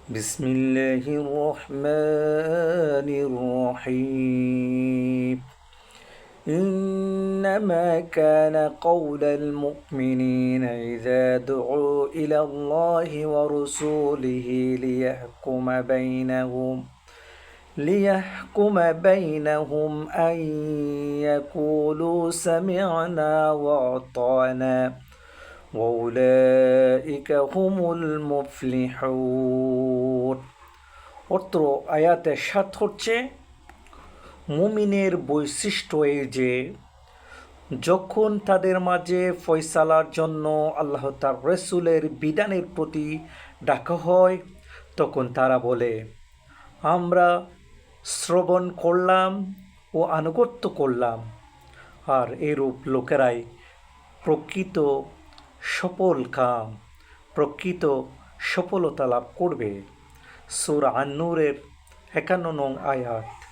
بسم الله الرحمن الرحيم إنما كان قول المؤمنين إذا دعوا إلى الله ورسوله ليحكم بينهم أن يقولوا سمعنا وأطعنا وأولئك هم المفلحون। অত্র আয়াতের সাথ হচ্ছে মুমিনের বৈশিষ্ট্য এই যে যখন তাদের মাঝে ফয়সালার জন্য আল্লাহ তার রসুলের বিধানের প্রতি ডাকা হয় তখন তারা বলে আমরা শ্রবণ করলাম ও আনুগত্য করলাম। আর এরূপ লোকেরাই প্রকৃত সফলতা লাভ করবে। সূরা আন-নূরের ৫১ নং আয়াত।